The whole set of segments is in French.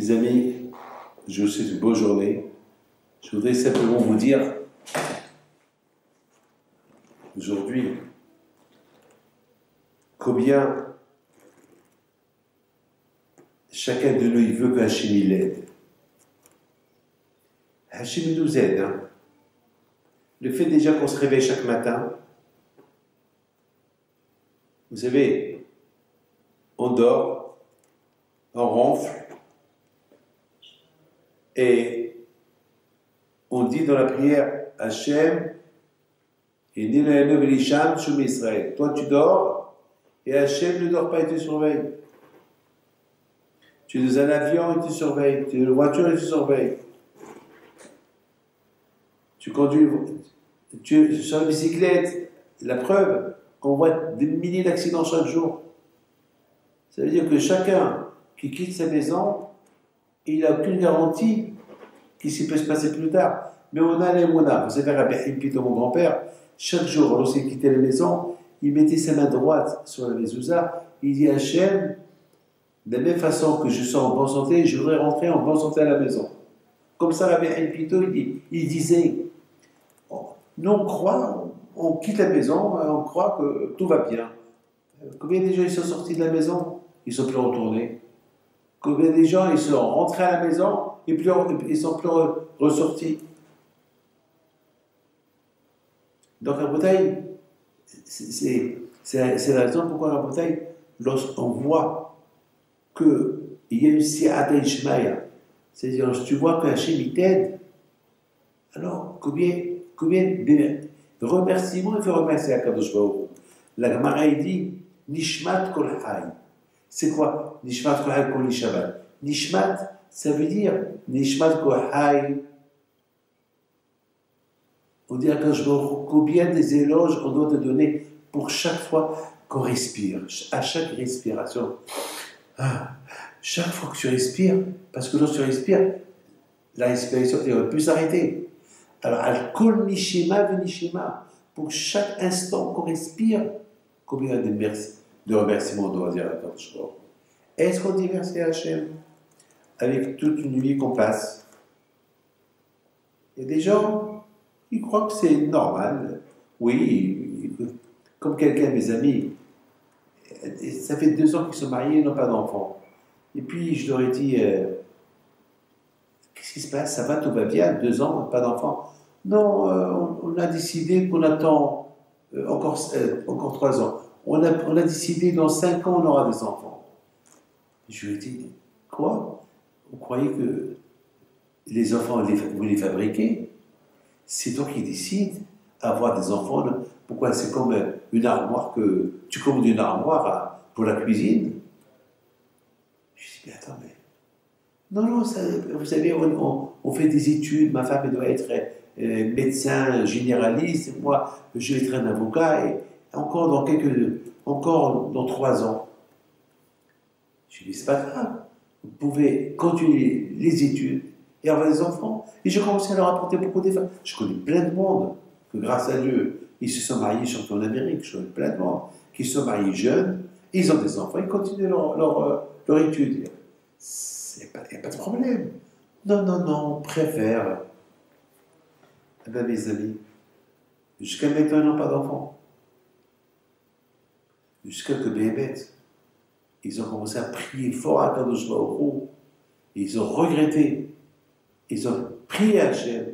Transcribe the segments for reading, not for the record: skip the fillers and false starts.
Mes amis, je vous souhaite une bonne journée. Je voudrais simplement vous dire, aujourd'hui, combien chacun de nous, il veut qu'Hachem il l'aide. Hachem il nous aide. Hein. Le fait déjà qu'on se réveille chaque matin, vous savez, on dort, on ronfle, et on dit dans la prière, Hachem, Israël. Toi tu dors, et Hachem ne dort pas, il te surveille. Tu es dans un avion, il te surveille. Tu es dans une voiture, il te surveille. Tu conduis, tu es sur la bicyclette. La preuve qu'on voit des milliers d'accidents chaque jour. Ça veut dire que chacun qui quitte sa maison, il n'a aucune garantie qu'il s'y peut se passer plus tard. Mais on a les mona. Vous savez, Rabbi Pito, mon grand-père, chaque jour, lorsqu'il quittait la maison, il mettait sa main droite sur la mezouza, il dit Hachem, de la même façon que je sors en bonne santé, je voudrais rentrer en bonne santé à la maison. Comme ça, Rabbi Pito, il disait, nous on croit, on quitte la maison, on croit que tout va bien. Combien de gens ils sont sortis de la maison, ils ne sont plus retournés. Combien de gens ils sont rentrés à la maison, et puis ils ne sont plus ressortis. Donc la bouteille, c'est la raison pourquoi la bouteille, lorsqu'on voit qu'il y a une si'ata ishmaïa, c'est-à-dire si tu vois qu'Hachem il t'aide, alors combien de remerciements il faut remercier Akadosh Baruch Hu. La Gemara il dit Nishmat kol hay. C'est quoi Nishmat kol hay kol Shabbat? Nishmat, ça veut dire Nishmat kol hay. On dit à Akadosh Baruch Hu combien des éloges on doit te donner pour chaque fois qu'on respire, à chaque respiration. Chaque fois que tu respires, parce que lorsque tu respires, la respiration ne peut plus s'arrêter. Alors, al-kol nishima v'nishima, pour chaque instant qu'on respire, combien de remerciements on doit dire à Akadosh Baruch Hu? Est-ce qu'on dit merci à Hachem avec toute une nuit qu'on passe? Il y a des gens, ils croient que c'est normal. Oui, comme quelqu'un, mes amis, ça fait 2 ans qu'ils sont mariés, ils n'ont pas d'enfants. Et puis, je leur ai dit, qu'est-ce qui se passe? Ça va, tout va bien, 2 ans, pas d'enfants. Non, on a décidé qu'on attend encore 3 ans. On a décidé dans 5 ans, on aura des enfants. Je lui ai dit, quoi? Vous croyez que les enfants, vous les fabriquez? C'est toi qui décides d'avoir des enfants. Pourquoi? C'est comme une armoire que tu commandes une armoire pour la cuisine. Je dis, mais attends, mais... Non, ça, vous savez, on fait des études, ma femme elle doit être médecin généraliste, moi je vais être un avocat, et encore dans 3 ans. Je lui dis, c'est pas grave, vous pouvez continuer les études et avoir des enfants. Et je commençais à leur apporter beaucoup d'efforts. Je connais plein de monde que grâce à Dieu, ils se sont mariés, surtout en Amérique, je connais plein de monde qui se sont mariés jeunes, ils ont des enfants, ils continuent leur étude. Il n'y a pas de problème. Non, on préfère. Eh bien, mes amis, jusqu'à maintenant, ils n'ont pas d'enfants. Jusqu'à que bébête, ils ont commencé à prier fort à Kadosh Baruch Hu. Ils ont regretté. Ils ont prié à Hachem.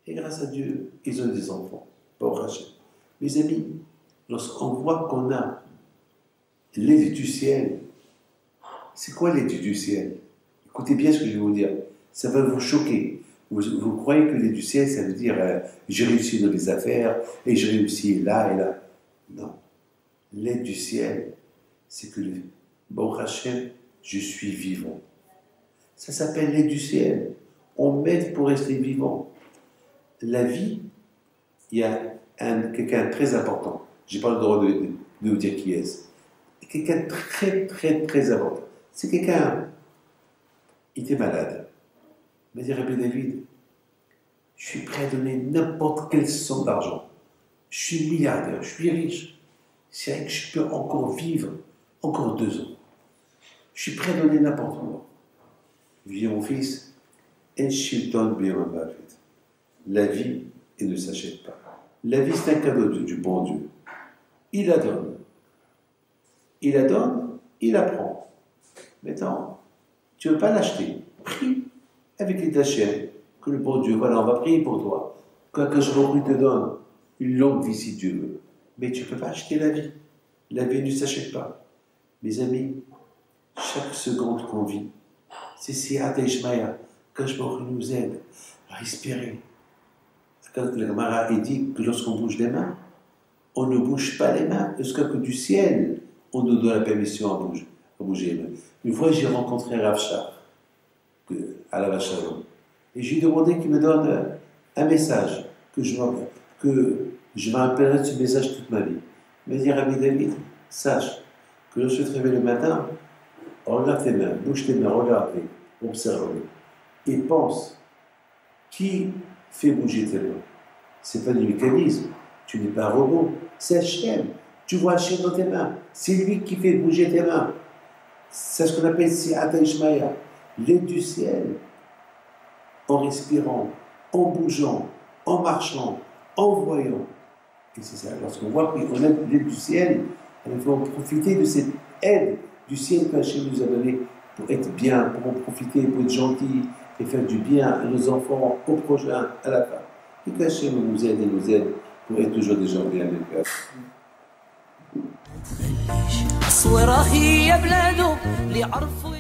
Et grâce à Dieu, ils ont des enfants. Pour Hachem. Mes amis, lorsqu'on voit qu'on a l'aide du ciel, c'est quoi l'aide du ciel? Écoutez bien ce que je vais vous dire. Ça va vous choquer. Vous croyez que l'aide du ciel, ça veut dire j'ai réussi dans les affaires et j'ai réussi là et là. Non. L'aide du ciel, c'est que bon Hachem, je suis vivant. Ça s'appelle l'aide du ciel. On m'aide pour rester vivant. La vie, il y a quelqu'un de très important. Je n'ai pas le droit de vous dire qui est-ce. Quelqu'un de très, très, très important. C'est quelqu'un, il était malade. Il m'a dit, Rabbi David, je suis prêt à donner n'importe quelle somme d'argent. Je suis milliardaire, je suis riche. C'est vrai que je peux encore vivre encore 2 ans. Je suis prêt à donner n'importe quoi. Je dis à mon fils, la vie, elle ne s'achète pas. La vie, c'est un cadeau du bon Dieu. Il la donne. Il la donne, il la prend. Maintenant, tu ne veux pas l'acheter. Prie avec les tachènes. Que le bon Dieu, voilà, on va prier pour toi. Que je te donne une longue vie si Dieu veut. Mais tu ne peux pas acheter la vie. La vie ne s'achète pas. Mes amis, chaque seconde qu'on vit, c'est Siyata Ishmaïa, quand je nous aide à respirer. Quand le Gemara dit que lorsqu'on bouge les mains, on ne bouge pas les mains jusqu'à que du ciel, on nous donne la permission à bouger les mains. Une fois, j'ai rencontré Rav Shach, à la Vachalom, et j'ai demandé qu'il me donne un message, que je me rappellerai de ce message toute ma vie. Il m'a dit, Rabbi David, sache que lorsque tu te réveilles le matin, regarde tes mains, bouge tes mains, regarde-les, observe-les, et pense, qui fait bouger tes mains? Ce n'est pas du mécanisme, tu n'es pas un robot, c'est Hachem. Tu vois Hachem dans tes mains, c'est lui qui fait bouger tes mains. C'est ce qu'on appelle Siyata Ishmaïa, l'aide du ciel, en respirant, en bougeant, en marchant, en voyant. Et c'est ça, lorsqu'on voit qu'on a l'aide du ciel, il faut profiter de cette aide du ciel qu'Hachem nous a donnée pour être bien, pour en profiter, pour être gentil et faire du bien à nos enfants, aux prochains, à la fin. Et qu'Hachem nous aide et nous aide pour être toujours des gens bien avec eux. أصوره يا بلادو اللي عرفوا